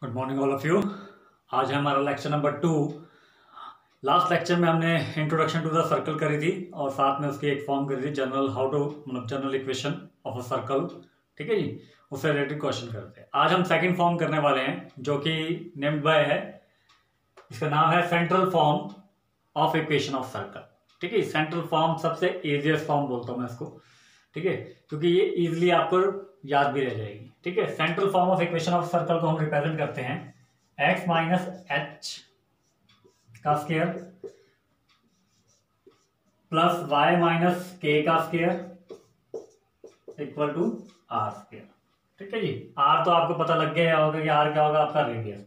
Good morning all of you. आज है हमारा लेक्चर नंबर 2। लास्ट लेक्चर में हमने इंट्रोडक्शन टू द सर्कल करी थी और साथ में उसकी एक फॉर्म करी थी general general equation of a circle. ठीक है जी, उससे रिलेटेड क्वेश्चन करते हैं। आज हम सेकंड फॉर्म करने वाले हैं जो कि नेम्ड बाय है, इसका नाम है central form of equation of circle. ठीक है, सेंट्रल फॉर्म सबसे इजिएस्ट फॉर्म बोलता हूँ मैं इसको। ठीक है, क्योंकि ये इजिली आपको याद भी रह जाएगी। ठीक है, central form of equation of circle को हम रिप्रेजेंट करते हैं x माइनस एच का square plus y minus k का square equal to r square. ठीक है जी, r तो आपको पता लग गया होगा कि r क्या होगा, आपका radius.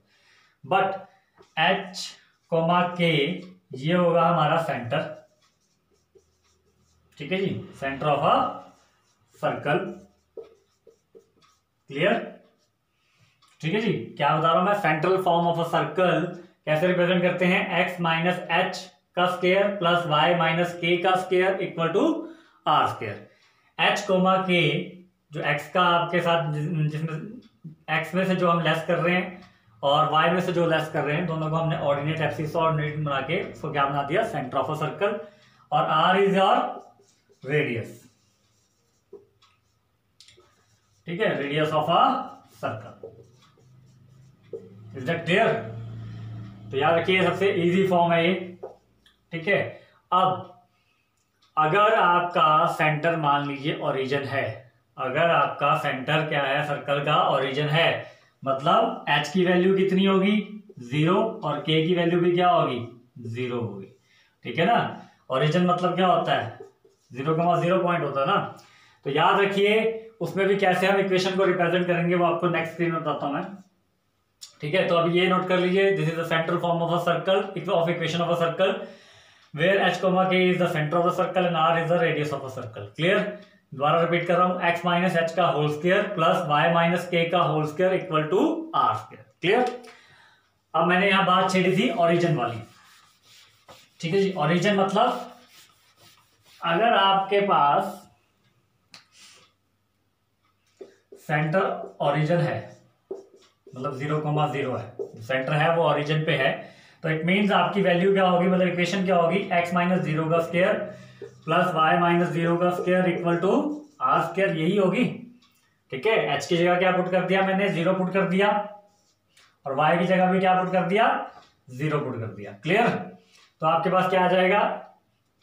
But h comma k ये होगा हमारा सेंटर। ठीक है जी, centre of a circle. Clear? ठीक है जी, क्या बता रहा हूं मैं, central form of a circle कैसे रिप्रेजेंट करते हैं, x माइनस एच का square plus y minus k का square equal to r square. h comma k जो x का आपके साथ जिसमें x में से जो हम लेस कर रहे हैं और y में से जो लेस कर रहे हैं, दोनों को हमने ऑर्डिनेट एक्सिस और ऑर्डिनेट बना के उसको क्या बना दिया, सेंटर ऑफ अ सर्कल। और r इज योर रेडियस। ठीक है, radius of a circle. Is that clear? तो याद रखिए सबसे इजी फॉर्म है ये। ठीक है, अब अगर आपका सेंटर मान लीजिए ओरिजिन है, अगर आपका सेंटर क्या है, सर्कल का ओरिजिन है, मतलब h की वैल्यू कितनी होगी, 0, और k की वैल्यू भी क्या होगी, 0 होगी। ठीक है ना, ओरिजिन मतलब क्या होता है, 0,0 पॉइंट होता है ना। तो याद रखिए उसमें भी कैसे हम इक्वेशन को रिप्रेजेंट करेंगे वो आपको नेक्स्ट स्क्रीन में बताता हूं मैं। ठीक है, तो अभी ये नोट कर लीजिए, this is the central form of a circle of equation of a circle where h, k is the centre of the circle and r is the radius of a circle. Clear? दोबारा repeat कर रहा हूं, x minus h का whole square plus y minus k का whole square equal to r square. Clear? अब मैंने यहां बात छेड़ी थी ओरिजिन वाली। ठीक है जी, ओरिजिन मतलब अगर आपके पास सेंटर ओरिजिन है, मतलब 0,0 है, सेंटर है वो ओरिजिन पे है, तो इट मींस आपकी वैल्यू क्या होगी, मतलब इक्वेशन क्या होगी, x माइनस 0 का स्क्वायर प्लस y माइनस 0 का square equal to r square, यही होगी। ठीक है, h की जगह क्या पुट कर दिया मैंने, 0 पुट कर दिया, और y की जगह भी क्या पुट कर दिया, 0 पुट कर दिया। क्लियर? तो आपके पास क्या आ जाएगा,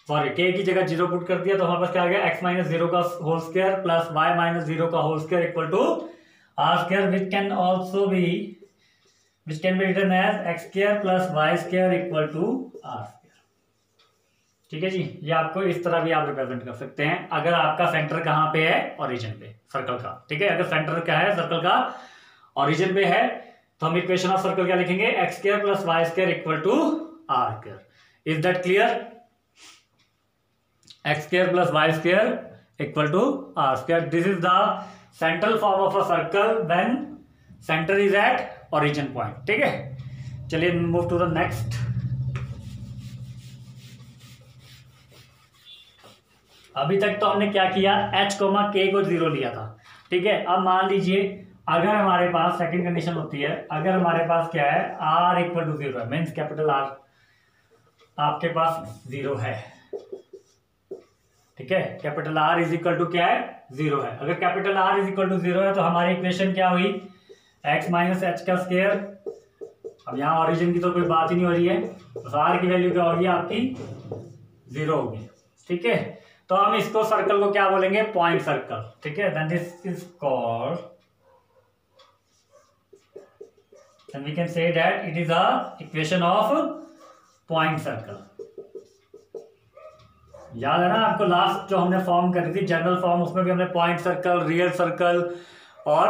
सॉरी k की जगह 0 पुट कर दिया, तो हमारे पास क्या आ गया, x माइनस 0 का whole square plus y minus 0 का whole square equal to r square, which can be written as x square plus y square equal to r square. ठीक है जी, ये आपको इस तरह भी आप रिप्रेजेंट कर सकते हैं अगर आपका सेंटर कहां पे है, ओरिजिन पे, सर्कल का। ठीक है, अगर सेंटर क्या है, सर्कल का ओरिजिन पे है, तो हम इक्वेशन ऑफ सर्कल क्या लिखेंगे, x square plus y square equal to r square. Is that clear? x square plus y square equal to r square. This is the central form of a circle when center is at origin point. ठीक है, चलिए move to the next. अभी तक तो हमने क्या किया, h, k को 0 लिया था। ठीक है, अब मान लीजिए अगर हमारे पास सेकंड कंडीशन होती है, अगर हमारे पास क्या है, r इक्वल टू 0 है, मीन्स कैपिटल R आपके पास 0 है। ठीक है, capital R is equal to क्या है, 0 है। अगर capital R is equal to 0 है तो हमारी इक्वेशन क्या हुई, x माइनस एच का स्क्वायर। अब यहाँ ओरिजिन की तो कोई बात ही नहीं हो रही है, तो R की वैल्यू क्या होगी आपकी, 0 होगी। ठीक है, तो हम इसको सर्कल को क्या बोलेंगे, पॉइंट सर्कल। ठीक है, then this is called, then we can say that it is a equation of point circle. याद है ना आपको, लास्ट जो हमने फॉर्म करी थी जनरल फॉर्म, उसमें भी हमने पॉइंट सर्कल, रियल सर्कल और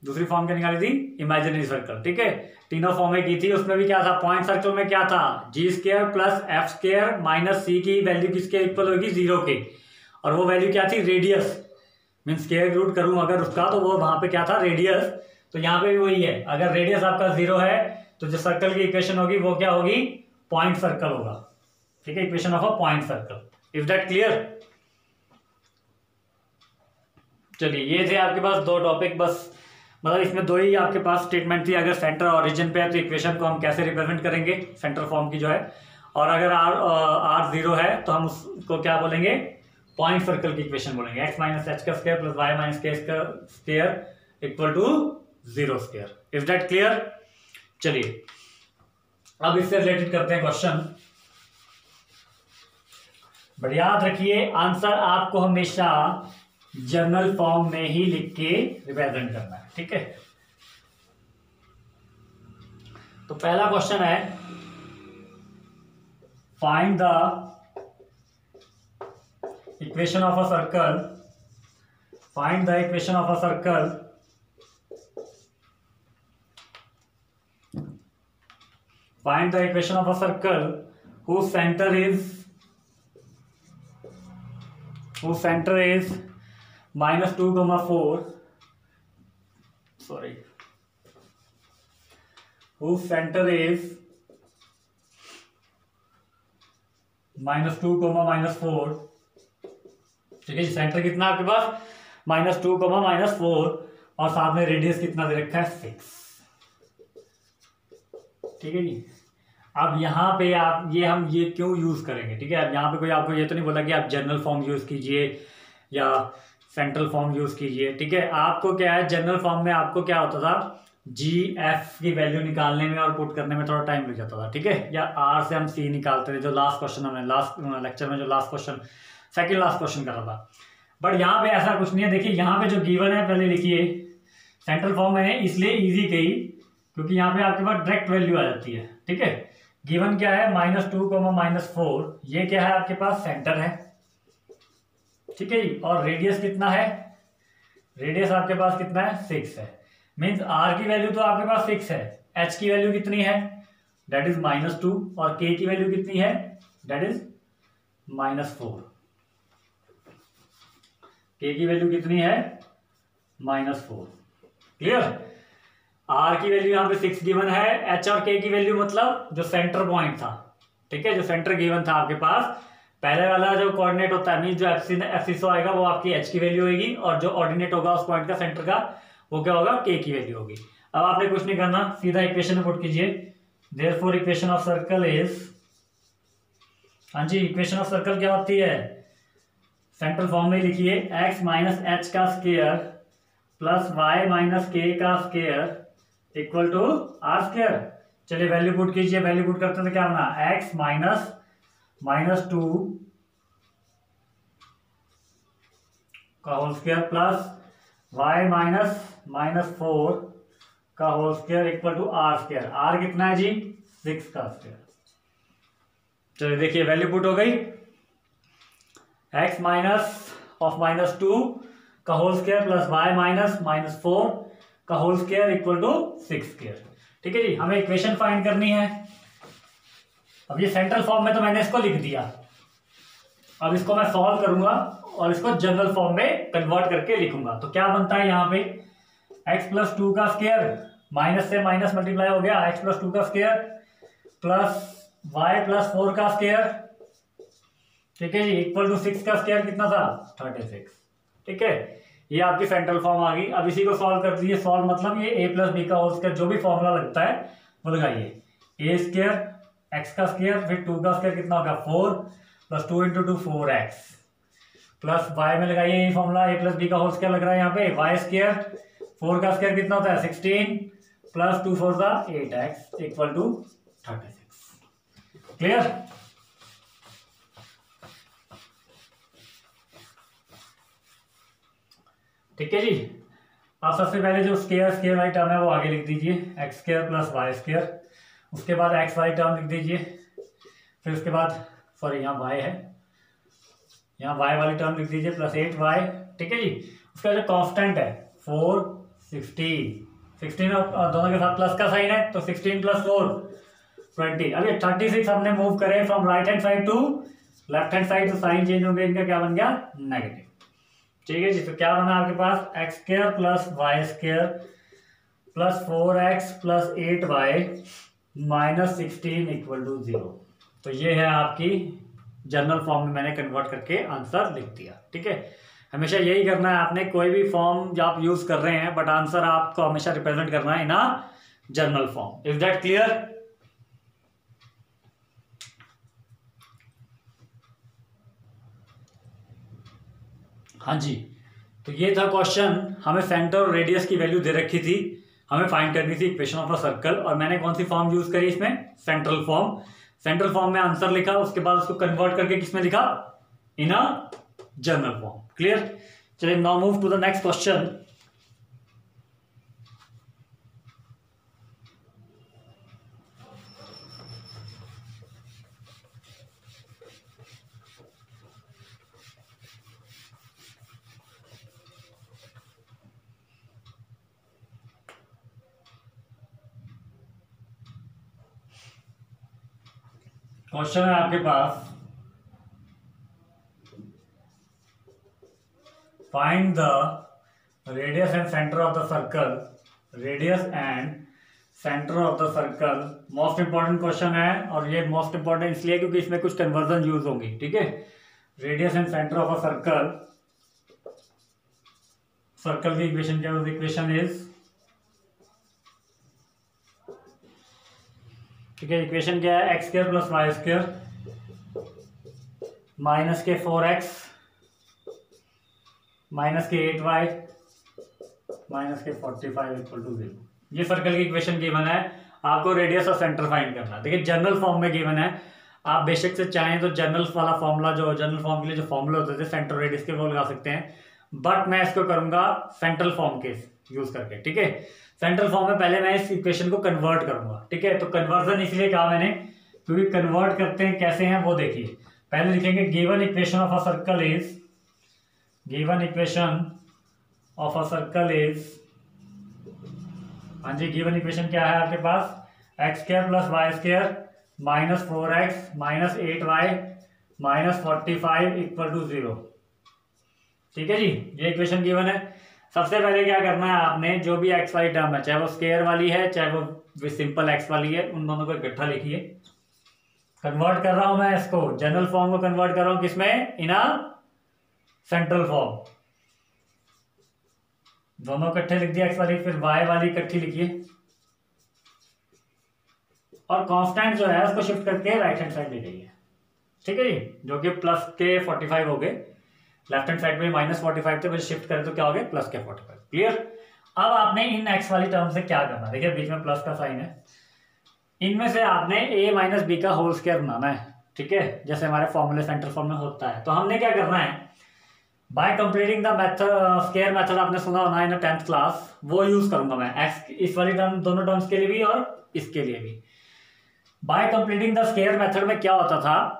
दूसरी फॉर्म क्या निकाली थी, इमेजिनरी सर्कल। ठीक है, तीनों फॉर्में की थी। उसमें भी क्या था, पॉइंट सर्कल में क्या था, g square plus f square minus c की वैल्यू किसके इक्वल होगी, 0 के, और वो वैल्यू क्या थी, रेडियस, मीन स्क्वायर रूट करूं अगर उसका, तो वो वहां पे क्या था, रेडियस। तो यहाँ पे भी वही है, अगर रेडियस आपका 0 है तो जो सर्कल की इक्वेशन होगी वो क्या होगी, पॉइंट सर्कल होगा। ठीक है, equation of a point circle. Is that clear? चलिए, ये थे आपके पास दो टॉपिक, बस मतलब इसमें दो ही आपके पास स्टेटमेंट थी। अगर सेंटर ओरिजिन पे है तो इक्वेशन को हम कैसे रिप्रेजेंट करेंगे, सेंटर फॉर्म की जो है, और अगर आर जीरो है तो हम उसको क्या बोलेंगे, पॉइंट सर्कल की इक्वेशन बोलेंगे, एक्स माइनस एच का square plus y minus k square equal to zero square. Is that clear? चलिए अब इससे रिलेटेड करते हैं क्वेश्चन। बट याद रखिए आंसर आपको हमेशा जर्नल फॉर्म में ही लिख के रिप्रेजेंट करना है, ठीक है। तो पहला क्वेश्चन है, find the equation of a circle, find the equation of a circle find the equation of a circle whose center is minus 2 comma 4, sorry, whose center is minus 2 comma minus 4, ठीक है जी। Centre कितना आपके पास minus 2 comma minus 4 और साथ में radius कितना दे रखा है 6, ठीक है जी। अब यहाँ पे आप हम ये क्यों यूज करेंगे, ठीक है। अब यहाँ पे कोई आपको ये तो नहीं बोला कि आप जनरल फॉर्म यूज कीजिए या सेंट्रल फॉर्म यूज कीजिए, ठीक है। आपको क्या है, जनरल फॉर्म में आपको क्या होता था, जी एफ की वैल्यू निकालने में और पुट करने में थोड़ा टाइम लग जाता था, ठीक है। या आर से हम सी निकालते थे, जो लास्ट क्वेश्चन हमने लास्ट लेक्चर में जो last question second last question करा था। बट यहाँ पे ऐसा कुछ नहीं है। देखिए यहाँ पे जो गिवन है, पहले लिखिए, सेंट्रल फॉर्म में इसलिए ईजी कही क्योंकि यहाँ पे आपके पास डायरेक्ट वैल्यू आ जाती है, ठीक है। गिवन क्या है, माइनस 2 comma minus 4, ये क्या है आपके पास सेंटर है, ठीक है जी। और रेडियस कितना है, रेडियस आपके पास कितना है 6 है। मींस आर की वैल्यू तो आपके पास 6 है, एच की वैल्यू कितनी है, दैट इज -2, और के की वैल्यू कितनी है, दैट इज -4। के की वैल्यू कितनी है, -4। क्लियर? आर की वैल्यू यहाँ पे 6 गिवन है, एच और के की वैल्यू मतलब जो सेंटर पॉइंट था, ठीक है, जो सेंटर गिवन था आपके पास, पहले वाला जो कोऑर्डिनेट होता है, मीन जो एप्सिस आएगा वो आपकी एच की वैल्यू होगी, और जो ऑर्डिनेट होगा उस पॉइंट का सेंटर का वो क्या होगा, के की वैल्यू होगी। अब आपने कुछ नहीं करना, सीधा इक्वेशन में पुट कीजिए। Therefore equation of circle is, हाँ जी, इक्वेशन ऑफ सर्कल क्या होती है, सेंट्रल फॉर्म में लिखिए, एक्स माइनस एच का square plus y minus k का square equal to r square. चलिए वैल्यू पुट कीजिए, वैल्यू पुट करते हैं तो क्या होना, एक्स -2 का होल स्क्वायर प्लस वाई -4 का whole square equal to r square. R कितना है जी, 6 का स्क्वायर। चलिए देखिए वैल्यू पुट हो गई, एक्स -2 का होल स्क्वायर प्लस वाई -4 का whole square equal to 6 square, ठीक है जी। हमें इक्वेशन फाइंड करनी है। अब ये सेंट्रल फॉर्म में तो मैंने इसको लिख दिया, अब इसको मैं सॉल्व करूंगा और इसको जनरल फॉर्म में कन्वर्ट करके लिखूंगा। तो क्या बनता है यहाँ पे, x + 2 का स्क्वायर, माइनस से माइनस मल्टीप्लाई हो गया, x + 2 का स्क्वायर प्लस y + 4 का स्क्वायर, ठीक है जी, इक्वल टू 6 का स्क्वायर कितना था, 36, ठीक है। ये आपकी सेंट्रल फॉर्म आ गई। अब इसी को सॉल्व कर दीजिए। सॉल्व मतलब ये a + b का होल स्क्वायर, जो भी फॉर्मूला लगता है वो लगाइए। a² x का स्क्वायर फिर 2 का स्क्वायर कितना होगा 4 + 2 × 2 4x प्लस y में लगाइए ये फॉर्मूला, a + b का होल स्क्वायर लग रहा है यहाँ पे, y² 4 का स्क्वायर कितना होता है 16 plus 2 4 8x equal to 36। Clear? ठीक है जी। आप सबसे पहले जो स्क्वायर वाई टर्म है वो आगे लिख दीजिए, x² + y², उसके बाद एक्स वाई टर्म लिख दीजिए, फिर उसके बाद सॉरी यहाँ y है, यहाँ y वाली टर्म लिख दीजिए प्लस 8y, ठीक है जी। उसका जो कांस्टेंट है 4 16 और दोनों के साथ प्लस का साइन है तो 16 + 4 20। अब ये 36 हमने मूव करे from right hand side to left hand side, तो साइन चेंज हो गया, इनका क्या बन गया, नेगेटिव, ठीक है जी। तो क्या बना आपके पास, x² + y² plus 4x plus 8y -16 equal to 0। तो ये है आपकी जनरल फॉर्म में मैंने कन्वर्ट करके आंसर लिख दिया, ठीक है। हमेशा यही करना है आपने, कोई भी फॉर्म जो आप यूज कर रहे हैं, बट आंसर आपको हमेशा रिप्रेजेंट करना है in a general form. Is that clear? हाँ जी, तो ये था क्वेश्चन। हमें सेंटर और रेडियस की वैल्यू दे रखी थी, हमें फाइंड करनी थी इक्वेशन ऑफ अ सर्कल, और मैंने कौन सी फॉर्म यूज करी इसमें? Central form. सेंट्रल फॉर्म में आंसर लिखा, उसके बाद उसको कन्वर्ट करके किसमें लिखा? In a general form. Clear? चलिए now move to the next question. Question है आपके पास, find the radius and centre of the circle. Radius and centre of the circle most important question है, और ये मोस्ट इंपॉर्टेंट इसलिए क्योंकि इसमें कुछ कन्वर्जन यूज होंगी। ठीक है, radius and centre of a circle. Circle की इक्वेशन क्या है? इक्वेशन इज, ठीक है, इक्वेशन क्या है? X square plus y square minus k 4x minus के 8y माइनस के 45 इक्वल टू 0। ये सर्कल की इक्वेशन गिवन है, आपको रेडियस और सेंटर फाइंड करना है। देखिए जनरल फॉर्म में गिवन है, आप बेशक से चाहें तो जनरल वाला फॉर्मूला, जो जनरल फॉर्म के लिए जो फॉर्मूला होते थे सेंटर रेडियस के, वो लगा सकते हैं, बट मैं इसको करूंगा सेंट्रल फॉर्म के यूज करके। ठीक है, सेंट्रल फॉर्म में पहले मैं इस इक्वेशन को कन्वर्ट करूंगा। ठीक है, तो कन्वर्जन इसलिए कहा मैंने क्योंकि कन्वर्ट करते हैं कैसे हैं वो देखिए। पहले लिखेंगे given equation of a circle is, given equation of a circle is, हाँ जी, गिवन इक्वेशन क्या है आपके पास? X square plus y square minus 4x minus 8y minus 45 equal to 0। ठीक है जी, ये इक्वेशन गिवन है। सबसे पहले क्या करना है आपने, जो भी एक्स वाली टर्म है, चाहे वो स्क्वायर वाली है चाहे वो सिंपल एक्स वाली है, उन दोनों को इकट्ठा लिखिए। कन्वर्ट कर रहा हूं मैं इसको, जनरल फॉर्म को कन्वर्ट कर रहा हूं किसमें? इन अ सेंट्रल फॉर्म। दोनों इकट्ठे लिख दिया, एक्स वाली, फिर वाई वाली इकट्ठी लिखिए, और कांस्टेंट जो है उसको शिफ्ट करके राइट हैंड साइड ले जाइए। ठीक है जी, जो कि प्लस के 45 हो गए, लेफ्ट हैंड साइड में माइनस 45 थे, फिर शिफ्ट करें तो क्या हो गया? प्लस के 45। क्लियर? अब आपने इन एक्स वाली टर्म से क्या करना है? देखिए बीच में प्लस का साइन है, इनमें से आपने a माइनस बी का होल स्क्वायर बनाना है। ठीक है, जैसे हमारे फॉर्मूले सेंट्रल फॉर्म में होता है। तो हमने क्या करना है, bye completing the method, square method आपने सुना होना है इन 10th क्लास, वो यूज करूंगा मैं एक्स, इस वाली टर्म, दोनों टर्म्स के लिए भी और इसके लिए भी। Bye completing the square method में क्या होता था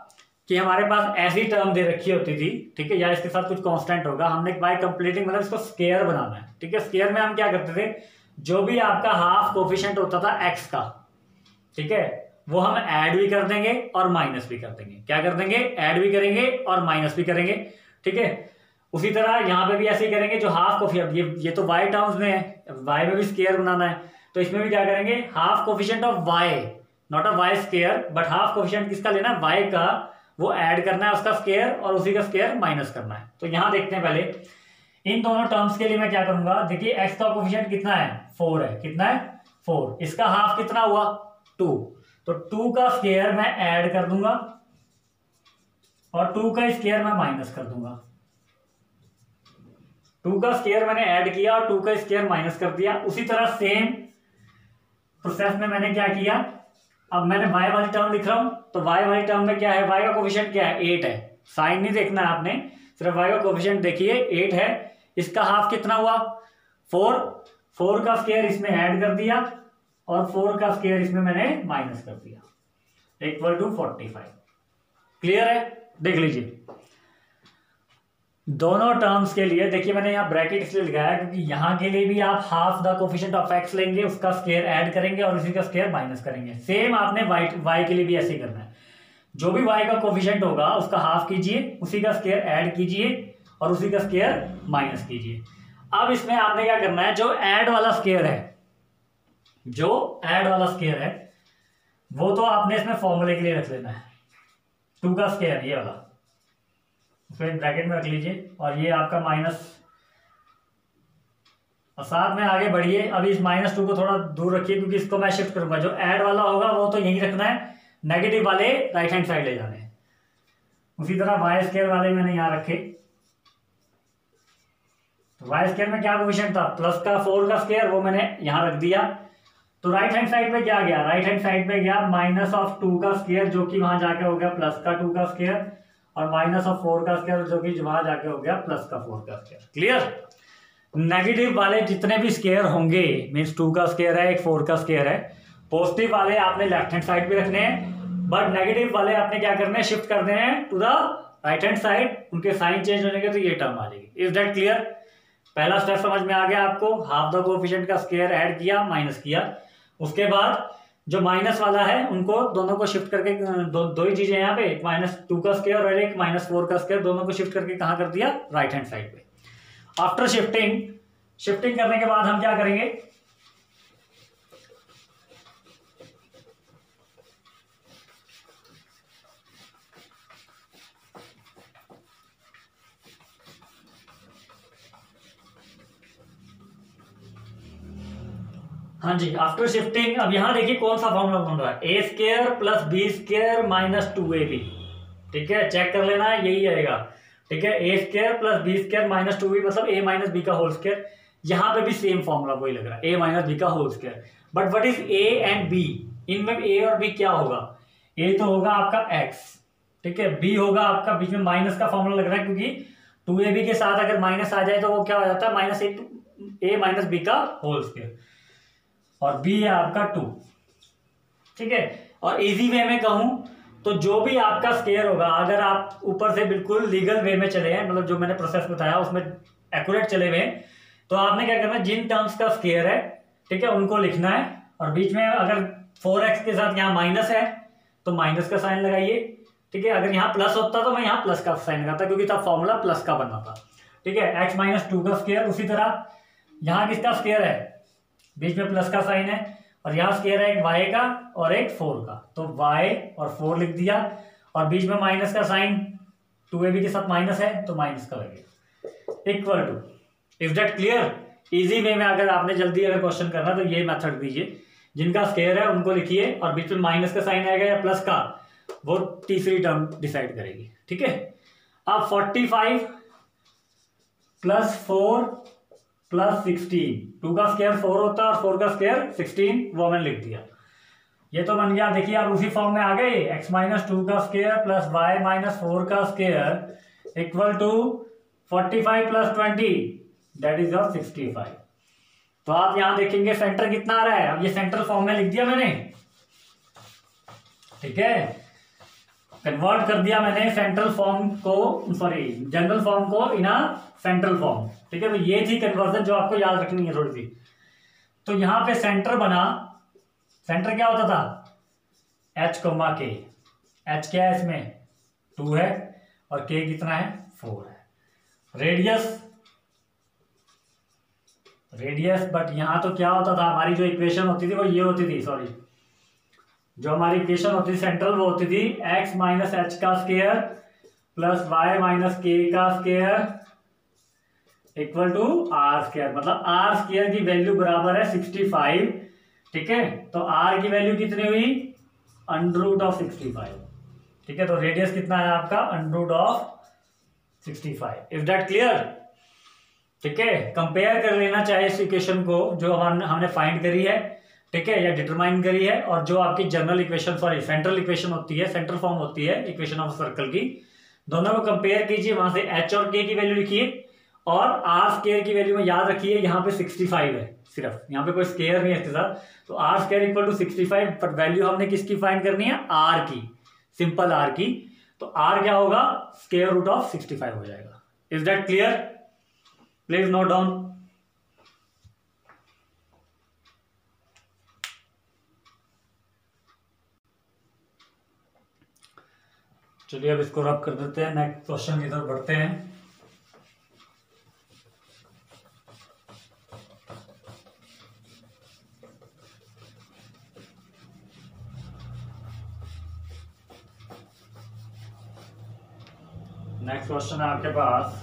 कि हमारे पास ऐसी टर्म दे रखी होती थी, ठीक है, या इसके साथ कुछ कांस्टेंट होगा, हमने बाय कंप्लीटिंग मतलब इसको स्क्वायर बनाना है। ठीक है, स्क्वायर में हम क्या करते थे, जो भी आपका हाफ कोफिशिएंट होता था एक्स का, ठीक है, वो हम ऐड भी कर देंगे और माइनस भी कर देंगे। क्या कर देंगे? ऐड भी करेंगे और माइनस भी करेंगे। ठीक है, उसी तरह यहाँ पे भी ऐसे ही करेंगे, जो हाफ कोफिशिएंट, ये तो वाई टर्म्स में है, वाई में भी स्क्वायर बनाना है, तो इसमें भी क्या करेंगे, half coefficient of y, not a y square, but half coefficient किसका लेना है? वाई का, वो ऐड करना है उसका स्क्वायर, और उसी का स्क्वायर माइनस करना है। तो यहां देखते हैं पहले इन दोनों टर्म्स के लिए मैं क्या करूंगा। देखिए एक्स का कोफिशिएंट कितना है? 4 है। कितना है? 4। इसका हाफ कितना हुआ? 2। तो 2 का स्क्वायर मैं ऐड कर दूंगा और 2 का स्क्वायर मैं माइनस कर दूंगा। 2 का स्क्वायर मैंने ऐड किया और 2 का स्क्वायर माइनस कर दिया। उसी तरह सेम प्रोसेस में मैंने क्या किया, अब मैंने y वाली टर्म लिख रहा हूं, तो y वाली टर्म में क्या है? y का कोफिशिएंट क्या है? 8 है। साइन नहीं देखना है आपने, सिर्फ y का कोफिशिएंट देखिए, 8 है। इसका हाफ कितना हुआ? 4। 4 का स्क्वायर इसमें ऐड कर दिया और 4 का स्क्वायर इसमें मैंने माइनस कर दिया, इक्वल टू 45। क्लियर है? देख लीजिए दोनों टर्म्स के लिए। देखिए मैंने यहाँ ब्रैकेट इसलिए लगाया क्योंकि यहाँ के लिए भी आप half the coefficient of x लेंगे, उसका स्क्वायर ऐड करेंगे और उसी का स्क्वायर माइनस करेंगे। सेम आपने वाई के लिए भी ऐसे ही करना है। जो भी वाई का कोफिशिएंट होगा उसका हाफ कीजिए, उसी का स्क्वायर ऐड कीजिए और उसी का स्क्वायर माइनस कीजिए। अब इसमें आपने क्या करना है, जो ऐड वाला स्क्वायर है, जो ऐड वाला स्क्वायर है वो तो आपने इसमें फॉर्मूले के लिए रख लेना है। 2 का स्क्वायर ये वाला, इसको एक ब्रैकेट में रख लीजिए और ये आपका माइनस, और साथ में आगे बढ़िए। अभी इस -2 को थोड़ा दूर रखिए क्योंकि इसको मैं शिफ्ट करूंगा। जो ऐड वाला होगा वो तो यहीं रखना है, नेगेटिव वाले राइट हैंड साइड ले जाने हैं। उसी तरह वाई स्क्वायर वाले मैंने यहाँ रखे। तो वाई स्क्वायर में क्या कोफिशिएंट था, प्लस का 4 का स्क्वायर, वो मैंने यहाँ रख दिया। तो राइट हैंड साइड पे क्या गया, राइट हैंड साइड पे गया -2 का स्क्वायर जो कि वहां जाके हो गया +2 का स्क्वायर, और -4 का स्क्वायर जो कि वहां जाके हो गया +4 का स्क्वायर। क्लियर। नेगेटिव वाले जितने भी स्क्वायर होंगे, मीन्स 2 का स्क्वायर है, एक 4 का स्क्वायर है, पॉजिटिव वाले आपने लेफ्ट हैंड साइड पे रखने हैं, बट नेगेटिव वाले आपने क्या करने हैं, शिफ्ट कर देने हैं to the right hand side. उनके साइन चेंज होने के तो ये टर्म आ जाएगी। Is that clear. पहला स्टेप समझ में आ गया आपको, हाफ द कोएफिशिएंट का स्क्वायर ऐड किया, माइनस किया। उसके बाद जो माइनस वाला है उनको दोनों को शिफ्ट करके, दो ही चीजें यहाँ पे, एक -2 का स्क्वायर और एक -4 का स्क्वायर, दोनों को शिफ्ट करके कहाँ कर दिया, राइट हैंड साइड पे। आफ्टर शिफ्टिंग करने के बाद हम क्या करेंगे, हाँ जी, आफ्टर शिफ्टिंग अब यहां देखिए कौन सा फॉर्मूला बन रहा है, a² + b² - 2ab। ठीक है, चेक कर लेना है, यही आएगा। ठीक है, a² + b² - 2b मतलब a - b का होल स्क्वायर। यहां पे भी सेम फॉर्मूला वही लग रहा है, a - b का whole square. But what is a and b, इनमें a और b क्या होगा, a तो होगा आपका x, ठीक है, b होगा आपका, बीच में माइनस का फॉर्मूला लग रहा है क्योंकि 2ab के साथ अगर माइनस आ जाए तो वो क्या हो जाता है, -a - b का होल स्क्वायर, और b है आपका 2। ठीक है, और इजी वे में कहूं तो जो भी आपका स्क्वायर होगा, अगर आप ऊपर से बिल्कुल लीगल वे में चले हैं, मतलब जो मैंने प्रोसेस बताया उसमें एक्यूरेट चले हुए हैं, तो आपने क्या करना है, जिन टर्म्स का स्क्वायर है, ठीक है, उनको लिखना है। और बीच में अगर 4x के साथ यहाँ माइनस है तो माइनस का साइन लगाइए। ठीक है, अगर यहाँ प्लस होता तो मैं यहाँ प्लस का साइन लगाता क्योंकि तब फॉर्मूला प्लस का बना था। ठीक है, x - 2 का स्क्वायर। उसी तरह यहाँ किसका स्क्वायर है, बीच में प्लस का साइन है, और यहाँ स्क्वायर है एक y का और एक 4 का, तो y और 4 लिख दिया, और बीच में माइनस का साइन, 2ab के साथ माइनस है तो माइनस का लगेगा, equal to. Is that clear. Easy way में अगर आपने जल्दी अगर क्वेश्चन करना तो ये मेथड दीजिए, जिनका स्क्वायर है उनको लिखिए, और बीच में माइनस का साइन आएगा या प्लस का, वो तीसरी टर्म डिसाइड करेगी। ठीक है, अब 45 + 4 + 16, 2 का स्क्वायर 4 होता है और 4 का स्क्वायर 16, वो मैंने लिख दिया। ये तो बन गया, देखिए आप उसी फॉर्म में आ गए, x - 2 का स्क्वायर + y - 4 का square equal to 45 + 20, that is your 65। तो आप यहां देखेंगे सेंटर कितना आ रहा है, अब ये सेंट्रल फॉर्म में लिख दिया मैंने। ठीक है, कन्वर्ट कर दिया मैंने सेंट्रल फॉर्म को, सॉरी जनरल फॉर्म को इन सेंट्रल फॉर्म। ठीक है, तो ये थी कन्वर्जन जो आपको याद रखनी है थोड़ी सी। तो यहां पे सेंटर बना, सेंटर क्या होता था, h, k। h क्या है इसमें, 2 है, और k कितना है, 4 है। रेडियस बट यहां तो क्या होता था, हमारी जो इक्वेशन होती थी वो ये होती थी, सॉरी जो हमारी इक्वेशन होती थी सेंट्रल, वो होती थी x - h का स्क्वायर + y - k का स्क्वायर इक्वल टू r², मतलब r² की वैल्यू बराबर है 65। ठीक है, तो r की वैल्यू कितनी हुई, √65। ठीक है, तो रेडियस कितना है आपका, √65। Is that clear. ठीक है, कंपेयर कर लेना चाहे इस इक्वेशन को जो हमने फाइंड करी है, ठीक है, या डिटरमाइन करी है, और जो आपकी general equation, sorry central equation होती है, सेंट्रल फॉर्म होती है इक्वेशन ऑफ सर्कल की, दोनों को कंपेयर कीजिए, वहां से h और k की वैल्यू लिखिए, और r² की वैल्यू में याद रखिए यहाँ पे 65 है, सिर्फ यहाँ पे कोई स्क्वायर नहीं है इसके साथ, तो r² इक्वल टू 65, पर वैल्यू हमने किसकी फाइंड करनी है, r की, सिंपल r की। तो r क्या होगा, √65 हो जाएगा। Is that clear, please note down. चलिए अब इसको रब कर देते हैं, नेक्स्ट क्वेश्चन की तरफ बढ़ते हैं। नेक्स्ट क्वेश्चन है आपके पास,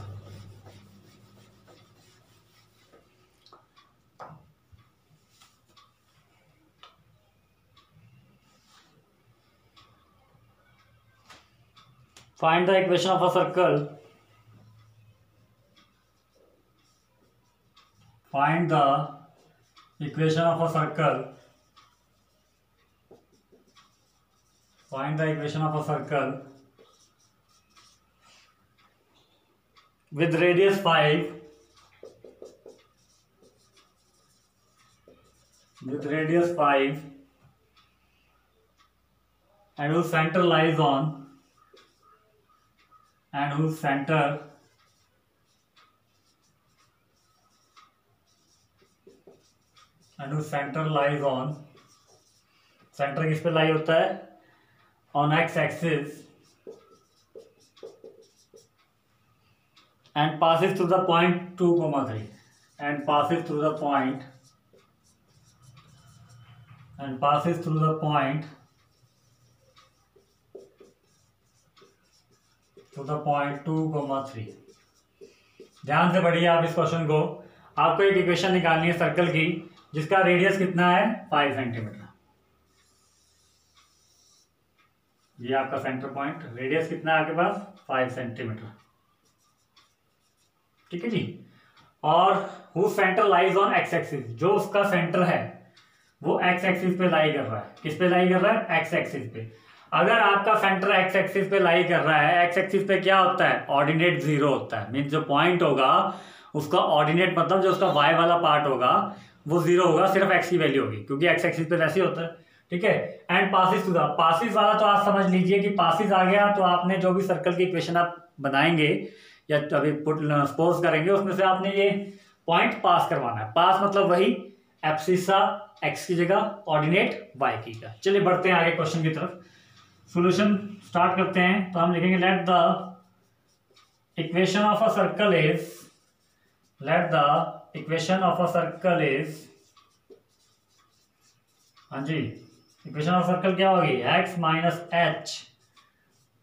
find the equation of a circle, find the equation of a circle, find the equation of a circle with radius 5, with radius 5 and whose center lies on, and whose center lies on, centre किस पे लाई होता है, on x axis and passes through the point 2,3 and passes through the point 2,3। ध्यान से पढ़िए आप इस question को। आपको एक इक्वेशन निकालनी है सर्कल की जिसका रेडियस कितना है 5 सेंटीमीटर। ये आपका सेंटर पॉइंट, रेडियस कितना है आपके पास 5 सेंटीमीटर, ठीक है जी। और whose centre lies on x axis, जो उसका सेंटर है वो एक्स एक्सिस पे लाई कर रहा है। किस पे लाई कर रहा है, एक्स एक्सिस पे। अगर आपका सेंटर एक्स एक्सिस पे लाई कर रहा है, एक्स एक्सिस पे क्या होता है, ऑर्डिनेट 0 होता है। मीन्स जो पॉइंट होगा उसका ऑर्डिनेट मतलब जो उसका वाई वाला पार्ट होगा वो 0 होगा, सिर्फ एक्स की वैल्यू होगी, क्योंकि एक्स एक्सिस पे वैसे होता है, ठीक है। And passes to the, passes वाला तो आप समझ लीजिए कि पासिस आ गया तो आपने जो भी सर्कल की इक्वेशन आप बनाएंगे या अभी पुट सपोज करेंगे उसमें से आपने ये पॉइंट पास करवाना है। पास मतलब वही एब्सिसा एक्स की जगह, ऑर्डिनेट वाई की का। चलिए बढ़ते हैं आगे क्वेश्चन की तरफ, सॉल्यूशन स्टार्ट करते हैं। तो हम लिखेंगे let the equation of a circle is, let the equation of a circle is, हाँ जी, इक्वेशन ऑफ सर्कल क्या होगी, x माइनस एच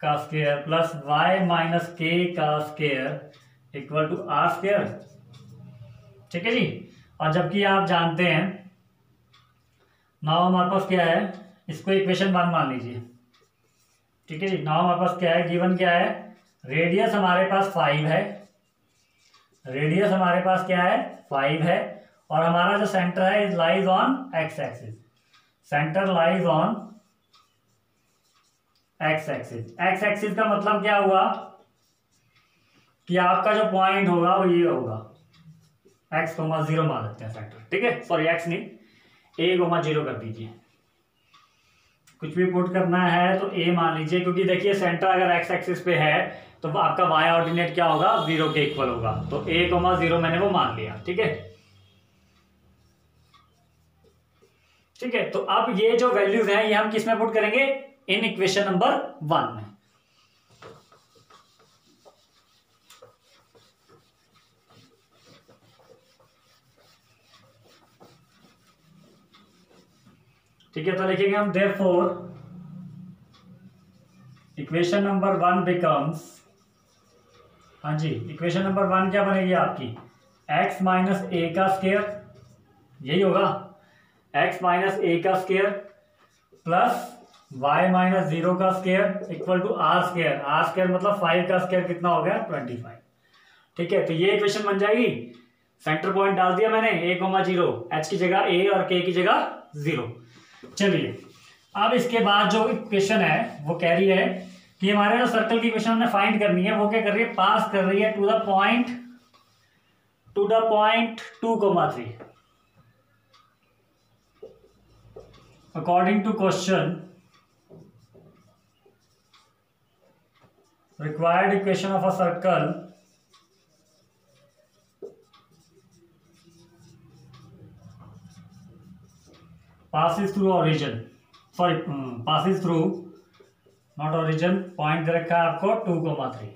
का square plus y minus k का square equal to r square, ठीक है जी। और जबकि आप जानते हैं नाउ हमारे पास क्या है, इसको इक्वेशन 1 मान लीजिए, ठीक है जी। नाउ हमारे पास क्या है, गिवन क्या है, रेडियस हमारे पास 5 है, रेडियस हमारे पास क्या है 5 है, और हमारा जो सेंटर है is lies on x axis, centre lies on x axis. X axis का मतलब क्या हुआ कि आपका जो पॉइंट होगा वो ये होगा, x, 0 मान लेते हैं सेंटर, ठीक है। सॉरी x नहीं, a, 0 कर दीजिए। कुछ भी पुट करना है तो a मान लीजिए, क्योंकि देखिए सेंटर अगर x एक्सिस पे है तो आपका y ऑर्डिनेट क्या होगा, 0 के इक्वल होगा। तो a, 0 मैंने वो मान लिया, ठीक है, ठीक है। तो अब ये जो वैल्यूज हैं ये हम किस में पुट करेंगे, इन इक्वेशन नंबर 1 में। ठीक है, तो लिखेंगे हम देयरफॉर इक्वेशन नंबर 1 बिकम्स, हाँ जी, इक्वेशन नंबर 1 क्या बनेगी आपकी, x माइनस ए का स्क्वायर, यही होगा, x माइनस ए का स्क्वायर प्लस y माइनस 0 का square equal to r square. R square मतलब 5 का स्क्वायर कितना हो गया 25, ठीक है। तो ये इक्वेशन बन जाएगी, सेंटर पॉइंट डाल दिया मैंने a, 0, h की जगह a और k की जगह 0। चलिए अब इसके बाद जो इक्वेशन है वो कह रही है कि हमारे जो सर्कल की इक्वेशन हमने फाइंड करनी है वो क्या कर रही है, पास कर रही है to the point 2,3। According to question, required equation of a circle passes through origin, sorry, passes through, not origin, point दे रखा है आपको 2,3,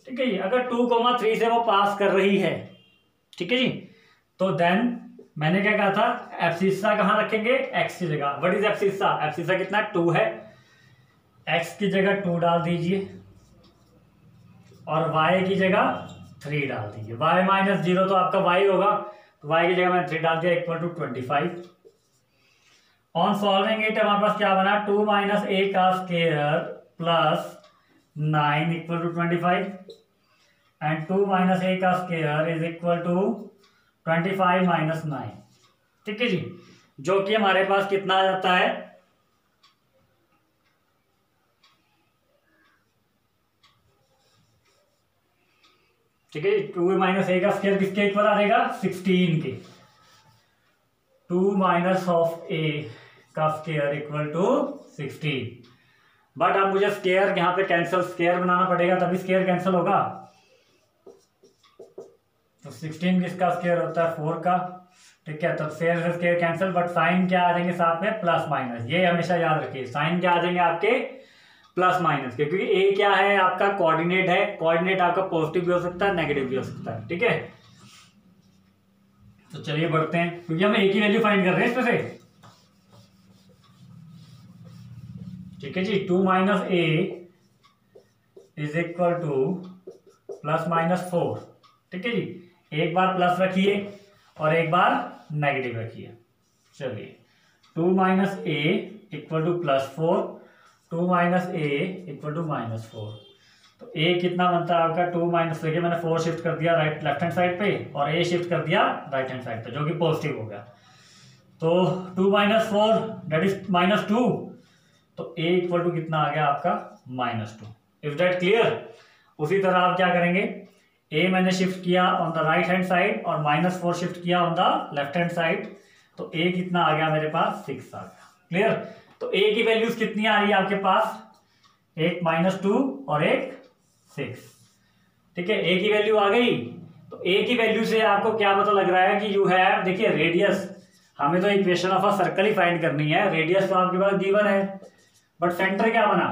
ठीक है जी। अगर 2,3 से वो पास कर रही है, ठीक है जी, तो देन मैंने क्या कहा था, एब्सिसा कहाँ रखेंगे, एक्स की जगह। व्हाट इज एब्सिसा, एब्सिसा कितना 2 है, एक्स की जगह 2 डाल दीजिए, और y की जगह 3 डाल दीजिए। y माइनस 0 तो आपका y होगा, तो y की जगह मैंने 3 डाल दिया, equal to 25। On solving it हमारे पास क्या बना, 2 माइनस a का square plus 9 equal to 25 and 2 minus a का square is equal to 25 minus 9। ठीक है जी, जो कि हमारे पास कितना आ जाता है, ठीक है, 2 माइनस a का स्क्वायर किसके इक्वल आ जाएगा, 16 के। 2 माइनस ऑफ a का स्क्वायर इक्वल टू 16। बट अब मुझे स्क्वायर यहाँ पे कैंसिल, स्क्वायर बनाना पड़ेगा तभी स्क्वायर कैंसिल होगा। तो 16 किसका स्क्वायर होता है, 4 का। ठीक है, तो स्क्वायर से स्क्वायर कैंसिल, बट साइन क्या आ जाएंगे साथ में, प्लस माइनस। ये हमेशा याद रखिए, साइन क्या आ जाएंगे आपके, प्लस माइनस, क्योंकि ए क्या है आपका कोऑर्डिनेट है। कोऑर्डिनेट आपका पॉजिटिव भी हो सकता है, नेगेटिव भी हो सकता है। ठीक है, तो चलिए बढ़ते हैं, क्योंकि हम ए की वैल्यू फाइंड कर रहे हैं इसमें से। ठीक है जी, 2 minus A is equal to plus minus 4। ठीक है जी, एक बार प्लस रखिए और एक बार नेगेटिव रखिए। चलिए, 2 minus a equal to plus 4, 2 minus a equal to minus 4। तो ए कितना बनता है आपका, 2 माइनस, देखिए मैंने 4 शिफ्ट कर दिया राइट लेफ्ट हैंड साइड पे और ए शिफ्ट कर दिया राइट हैंड साइड पे, जो कि पॉजिटिव हो गया। तो 2 माइनस 4 दैट इज माइनस 2, तो ए इक्वल टू कितना आ गया आपका, माइनस 2। Is that clear. उसी तरह आप क्या करेंगे, ए मैंने शिफ्ट किया on the right hand side और माइनस 4 शिफ्ट किया on the left hand side, तो ए कितना आ गया मेरे पास, 6 आ गया। क्लियर। तो ए की वैल्यूज कितनी आ रही है आपके पास, एक -2 और एक 6। ठीक है, ए की वैल्यू आ गई। तो ए की वैल्यू से आपको क्या पता लग रहा है कि यू हैव, देखिए रेडियस, हमें तो equation of a circle he find करनी है, रेडियस तो आपके पास गिवन है, बट सेंटर क्या बना,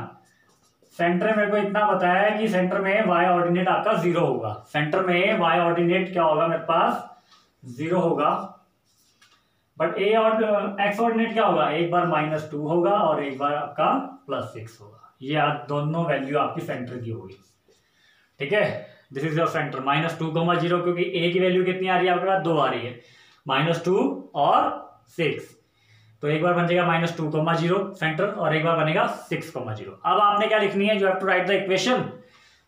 सेंटर मेरे को इतना पता है कि सेंटर में वाई ऑर्डिनेट आपका 0 होगा। सेंटर में वाई ऑर्डिनेट क्या होगा मेरे पास, 0 होगा। बट ए और एक्स ऑर्डिनेट क्या होगा, एक बार -2 होगा और एक बार आपका +6 होगा। ये आप दोनों वैल्यू आपकी सेंटर की होगी। ठीक है, दिस इज योर सेंटर, -2, 0, क्योंकि ए की वैल्यू कितनी आ रही है आपके पास, 2 आ रही है, -2 और 6। तो एक बार बन जाएगा -2, 0 सेंटर और एक बार बनेगा 6, 0। अब आपने क्या लिखनी है, you have to write the equation.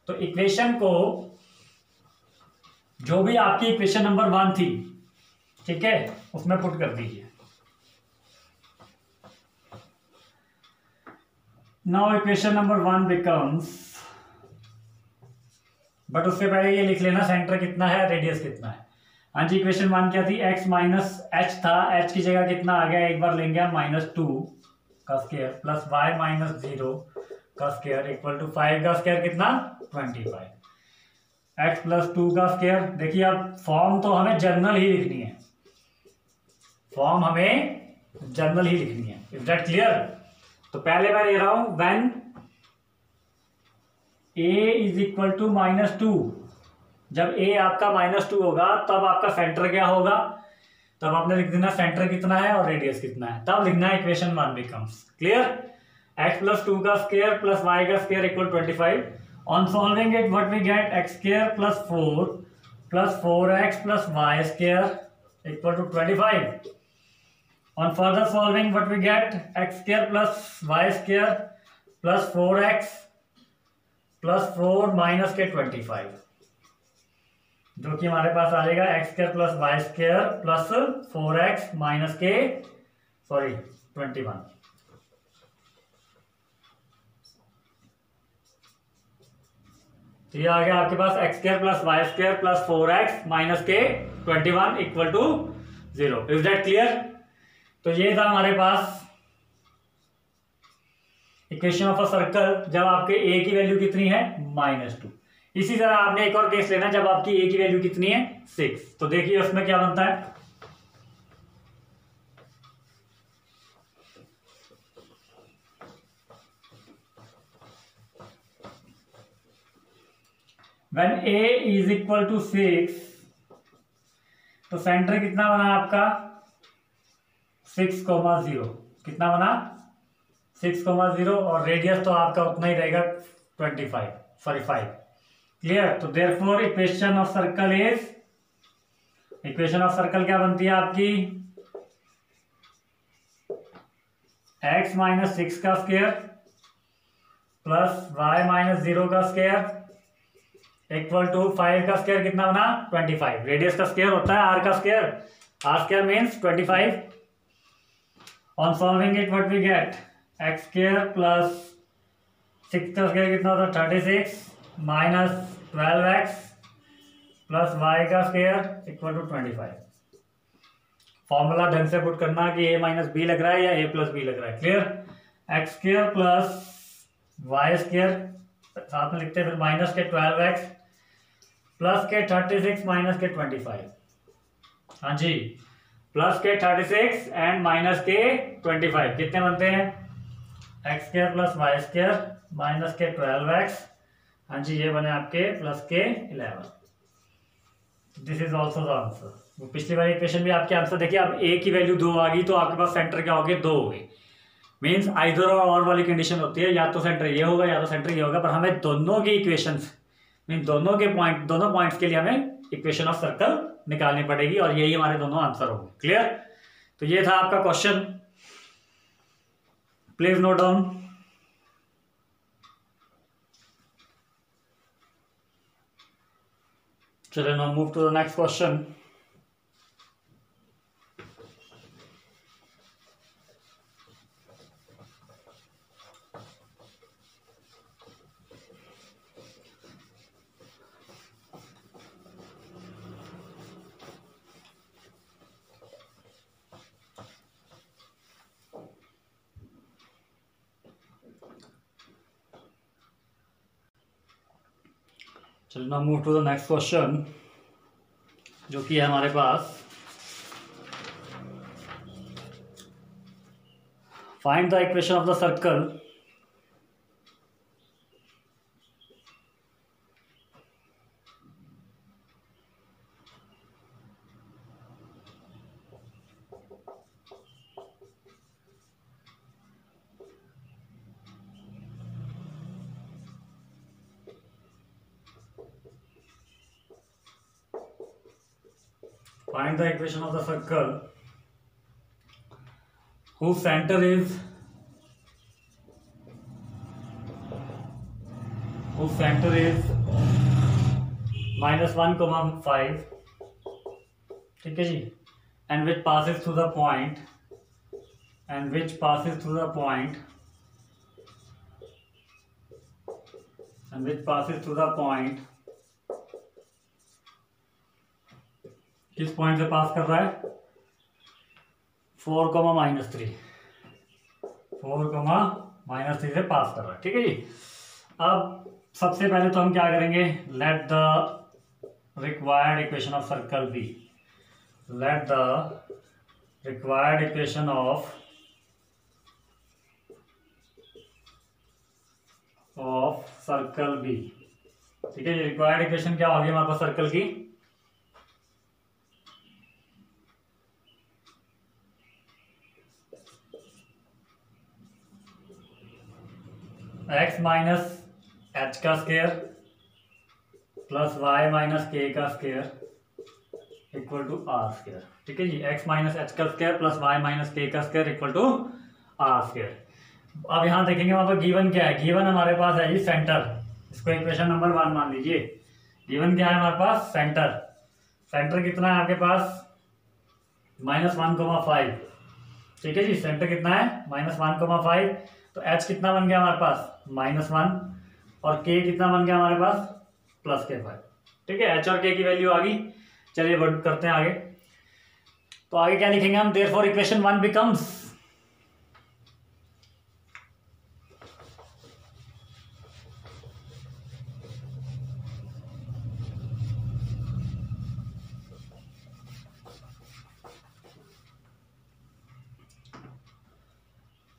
तो इक्वेशन को, जो भी आपकी इक्वेशन नंबर 1 थी, ठीक है, उसमें पुट कर दीजिए। Now equation number 1 becomes, but उससे पहले ये लिख लेना सेंटर कितना है, रेडियस कितना है। हाँ जी, इक्वेशन 1 क्या थी, x माइनस एच था, h की जगह कितना आ गया, एक बार लेंगे -2 का स्क्वायर प्लस y माइनस 0 का स्क्वायर इक्वल टू 5 का स्क्वायर कितना, 25। x प्लस 2 का स्क्वायर, देखिए अब फॉर्म तो हमें जनरल ही लिखनी है, फॉर्म हमें जनरल ही लिखनी है। Is that clear. तो पहले मैं ले रहा हूं when a is equal to -2, जब a आपका -2 होगा तब आपका सेंटर क्या होगा, तब आपने लिख देना सेंटर कितना है और रेडियस कितना है, तब लिखना है equation 1 becomes. Clear. x plus 2 का स्क्वायर प्लस y का square equal 25। On solving it what we get, x square plus 4 plus 4x plus y square equal to 25। On further solving what we get, x square plus y square plus 4x plus 4 minus के 25, जो कि हमारे पास आ जाएगा x square plus y square plus 4x minus के 21। तो ये आ गया आपके पास x square plus y square plus 4x minus के 21 equal to 0। Is that clear. तो ये था हमारे पास इक्वेशन ऑफ अ सर्कल, जब आपके a की वैल्यू कितनी है, -2। इसी तरह आपने एक और केस लेना जब आपकी a की वैल्यू कितनी है, 6। तो देखिए उसमें क्या बनता है, when a is equal to 6, तो सेंटर कितना बना आपका, 6, 0। कितना बना, 6, 0, और रेडियस तो आपका उतना ही रहेगा 5। क्लियर। तो therefore equation of circle is, equation of circle क्या बनती है आपकी, x माइनस 6 का स्क्वायर प्लस y माइनस 0 का स्क्वायर इक्वल टू 5 का स्क्वायर कितना बना 25। रेडियस का स्क्वायर होता है r का square, r square means 25। On solving it what we get, x square plus 6 का स्क्वायर कितना होता है 36 माइनस 12x प्लस y का स्क्वायर इक्वल टू 25। फॉर्मूला ढंग से पुट करना कि a माइनस बी लग रहा है या a प्लस बी लग रहा है। Clear. X square plus y square साथ में लिखते हैं, फिर माइनस के 12x प्लस के 36 माइनस के 25। हाँ जी, प्लस के 36 एंड माइनस के 25 कितने बनते हैं, x square plus y square minus के 12x। हाँ जी, ये बने आपके प्लस के 11। This is also the answer. वो पिछली वाली इक्वेशन भी आपके आंसर देखिए, अब a की वैल्यू 2 आ गई तो आपके पास सेंटर क्या हो गए 2 हो गए। मीन्स आइदर और वाली कंडीशन होती है, या तो सेंटर ये होगा या तो सेंटर ये होगा, पर हमें दोनों की इक्वेशंस मीन दोनों के पॉइंट, दोनों पॉइंट्स के लिए हमें इक्वेशन ऑफ सर्कल निकालनी पड़ेगी और यही हमारे दोनों आंसर होंगे। क्लियर। तो ये था आपका क्वेश्चन, प्लीज नोट डाउन। चलिए now move to the next question. चलिए now move to the next question, जो कि है हमारे पास find the equation of the circle find the equation of the circle whose center is -1, 5, ठीक है जी, and which passes through the point किस point से पास कर रहा है 4, -3, 4, -3 से पास कर रहा है। ठीक है जी। अब सबसे पहले तो हम क्या करेंगे, let the required equation of circle be, let the required equation of circle be. ठीक है, रिक्वायर्ड इक्वेशन क्या होगी हमारे पास सर्कल की, x माइनस एच का square plus y minus k का square equal to r square. ठीक है जी, x माइनस एच का square plus y minus k का square equal to r square. अब यहाँ देखेंगे वहां पर गिवन क्या है, गिवन हमारे पास है जी सेंटर, इसको इक्वेशन नंबर 1 मान लीजिए। गिवन क्या है हमारे पास, सेंटर। सेंटर कितना है आपके पास -1, 5। ठीक है जी, सेंटर कितना है -1, 5। तो h कितना बन गया हमारे पास -1 और k कितना बन गया हमारे पास +5। ठीक है, h और k की वैल्यू आ गई। चलिए वर्क करते हैं आगे। तो आगे क्या लिखेंगे हम, therefore equation 1 becomes,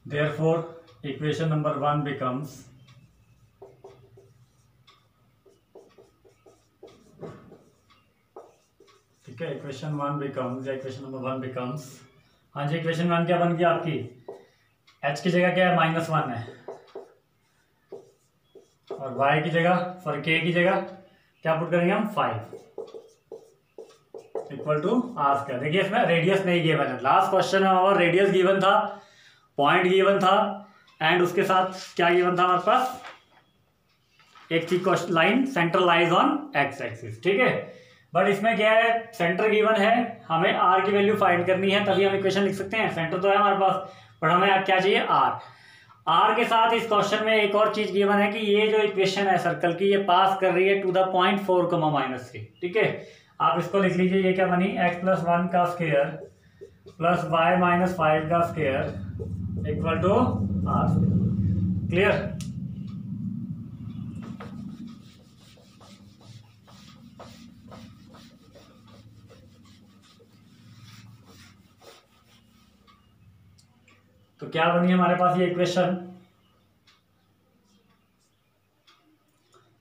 therefore equation number 1 becomes ठीक है, इक्वेशन 1 becomes या इक्वेशन नंबर 1 becomes, हाँ जी, इक्वेशन 1 क्या बन गई आपकी, h की जगह क्या है -1 है और y की जगह, सॉरी k की जगह क्या पुट करेंगे हम 5 इक्वल टू आर स्क्वायर। देखिए इसमें रेडियस नहीं गिवन है, लास्ट क्वेश्चन में हमारा रेडियस गिवन था, पॉइंट गिवन था, एंड उसके साथ क्या गिवन था हमारे पास, एक थी line centre lies on x axis, ठीक है। बट इसमें क्या है, सेंटर गिवन है, हमें आर की वैल्यू फाइंड करनी है, तभी हम इक्वेशन लिख सकते हैं। सेंटर तो है हमारे पास, पर हमें क्या चाहिए, आर। आर के साथ इस क्वेश्चन में एक और चीज गिवन है कि ये जो इक्वेशन है सर्कल की, ये पास कर रही है टू द पॉइंट 4,-3, ठीक है। आप इसको लिख लीजिए, ये क्या बनी, x+1 का स्क्वायर प्लस y-5 का square equal to r. Clear. तो क्या बनी हमारे पास ये इक्वेशन,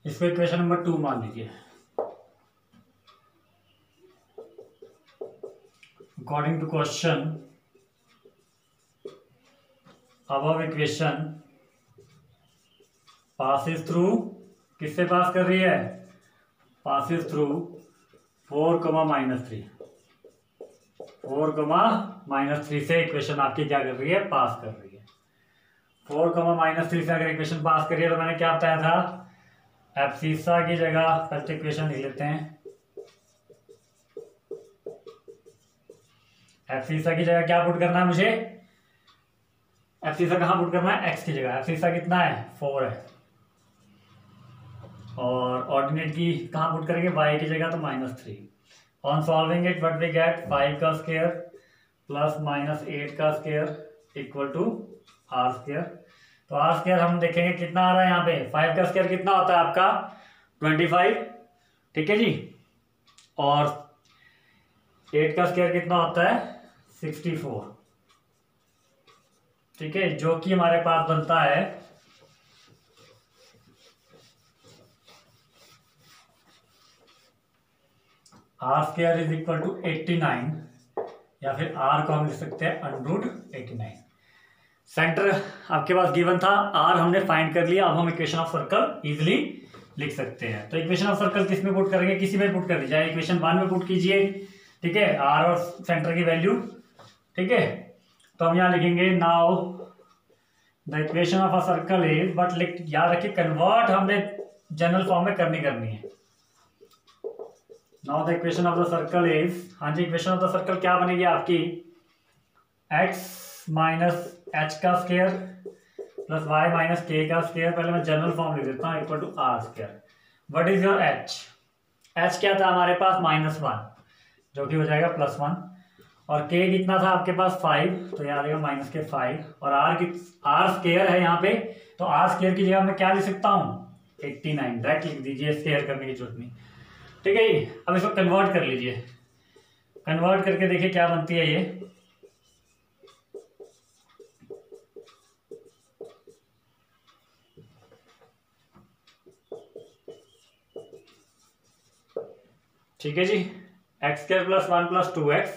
इसको इक्वेशन नंबर 2 मान लीजिए। According to question above equation passes through, किससे पास कर रही है, पासिस थ्रू 4,-3, 4,-3 से इक्वेशन आपकी क्या कर रही है, पास कर रही है। 4,-3 से अगर इक्वेशन पास करिए तो मैंने क्या बताया था, एब्सिसा की जगह फर्स्ट इक्वेशन लिख लेते हैं। एब्सिसा की जगह क्या पुट करना है मुझे, एब्सिसा कहाँ पुट करना है, एक्स की जगह। एब्सिसा कितना है, 4 है। और ऑर्डिनेट की कहाँ पुट करेंगे, वाई की जगह, तो -3। On solving it what we get, 5 का स्क्वायर प्लस -8 का square equal to r square. तो आर स्क्वायर हम देखेंगे कितना आ रहा है यहाँ पे, 5 का स्क्वायर कितना होता है आपका 25, ठीक है जी। और 8 का स्क्वायर कितना होता है 64, ठीक है। जो कि हमारे पास बनता है r square is equal to 89, या फिर आर को हम लिख सकते हैं √89। सेंटर आपके पास गिवन था, आर हमने फाइंड कर लिया, अब हम इक्वेशन ऑफ सर्कल इजिली लिख सकते हैं। तो इक्वेशन ऑफ सर्कल किस में पुट करेंगे, किसी में पुट कर दीजिए, इक्वेशन 1 में पुट कीजिए, ठीक है, आर और सेंटर की वैल्यू, ठीक है। तो हम यहाँ लिखेंगे now the equation of a circle is, but लिख याद रखिए कन्वर्ट हमने जनरल फॉर्म में करनी है। Now the equation of the circle is, हाँ जी, इक्वेशन ऑफ द सर्कल क्या बनेगी आपकी, x - h का स्क्वायर प्लस y - k का स्क्वायर। पहले मैं जनरल फॉर्म लिख देता हूँ, equal to r square. What is your h, h क्या था हमारे पास -1, जो कि हो जाएगा +1, और k कितना था आपके पास 5, तो यहाँ आएगा -5, और r स्क्वायर है यहाँ पे, तो r स्क्वायर की जगह मैं क्या लिख सकता हूँ 89, डायरेक्ट लिख दीजिए, स्क्वायर करने की जरूरत नहीं, ठीक है जी। अब इसको कन्वर्ट कर लीजिए, कन्वर्ट करके देखिए क्या बनती है ये, ठीक है जी। x² + 1 + 2x,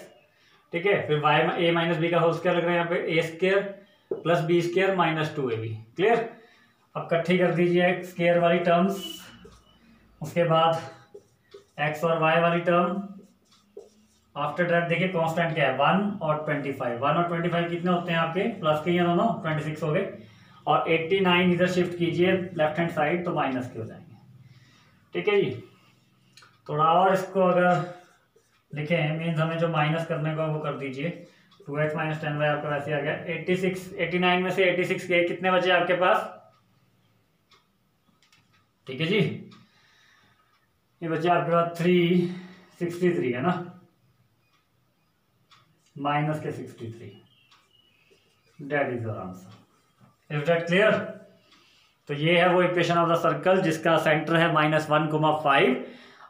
ठीक है। फिर a - b का होल स्क्वायर लग रहा है यहाँ पे, a² + b² - 2ab। क्लियर। अब इकट्ठी कर दीजिए स्क्वायर वाली टर्म्स, उसके बाद x और y वाली टर्म, आफ्टर दैट देखिए कांस्टेंट क्या है 1 और 25, 1 और 25 कितने होते हैं आपके, प्लस के ही दोनों, 26 हो गए, और 89 इधर शिफ्ट कीजिए लेफ्ट हैंड साइड, तो माइनस के हो जाएंगे, ठीक है जी। थोड़ा और इसको अगर लिखें, मीन्स हमें जो माइनस करने का वो कर दीजिए, 2x - 10y आपका वैसे आ गया 86, 89 में से 86 के कितने बचे आपके पास, ठीक है जी। ये बचे आपके पास 363 है ना, -63, that is your answer. Is that clear. तो ये है वो इक्वेशन ऑफ द सर्कल जिसका सेंटर है -1,5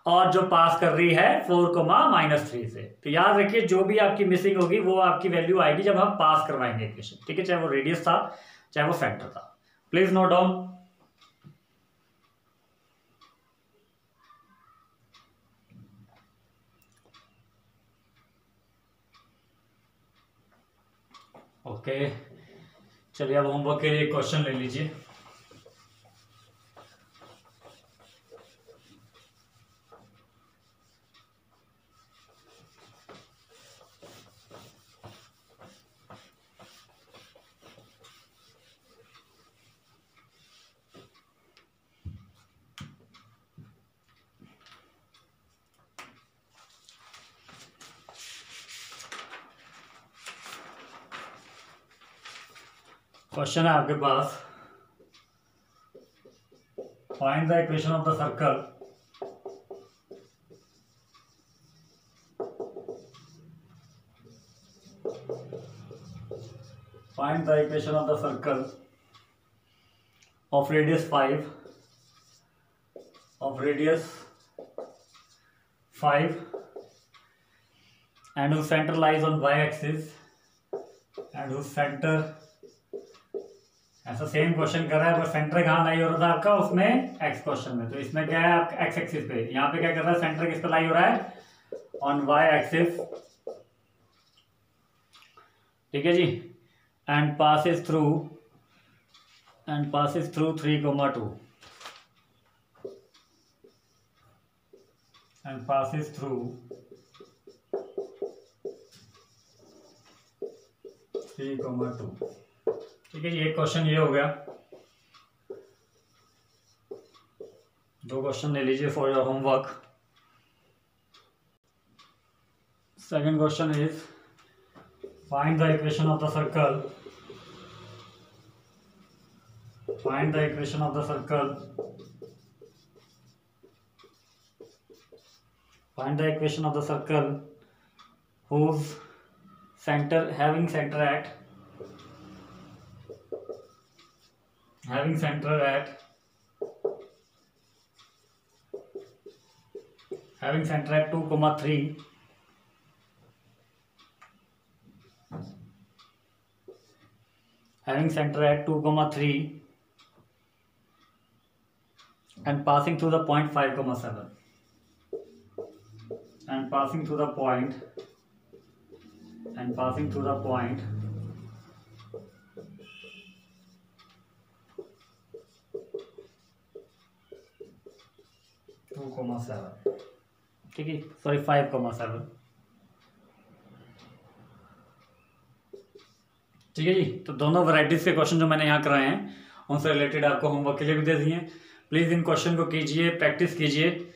और जो पास कर रही है 4,-3 से। तो याद रखिए जो भी आपकी मिसिंग होगी वो आपकी वैल्यू आएगी जब हम पास करवाएंगे इक्वेशन, ठीक है, चाहे वो रेडियस था चाहे वो सेंटर था। Please note down. ओके, चलिए अब होमवर्क के लिए क्वेश्चन ले लीजिए। क्वेश्चन है आपके पास, find the equation of the circle find the equation of the circle of radius 5 and whose center lies on y-axis and whose center, ऐसा सेम क्वेश्चन कर रहा है पर सेंटर कहाँ लाई हो रहा था आपका उसमें एक्स क्वेश्चन में, तो इसमें क्या है आपका एक्स एक्सिस पे, यहाँ पे क्या कर रहा है सेंटर किस पे लाई हो रहा है, ऑन वाई एक्सिस, ठीक है जी, and passes through 3,2 and passes through 3,2, ठीक है जी। एक क्वेश्चन ये हो गया, दो क्वेश्चन ले लीजिए for your homework. Second question is find the equation of the circle, find the equation of the circle, find the equation of the circle whose center having center at 2,3 having center at 2,3 and passing through the point 5,7 and passing through the point 2,7, ठीक है, sorry 5,7, ठीक है जी। तो दोनों varieties के question जो मैंने यहाँ कराए हैं उनसे रिलेटेड आपको होमवर्क के लिए भी दे दिए हैं। प्लीज़ इन क्वेश्चन को कीजिए, प्रैक्टिस कीजिए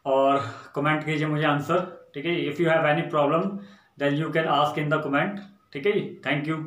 और कमेंट कीजिए मुझे आंसर, ठीक है। If you have any problem then you can ask in the comment, ठीक है जी। Thank you.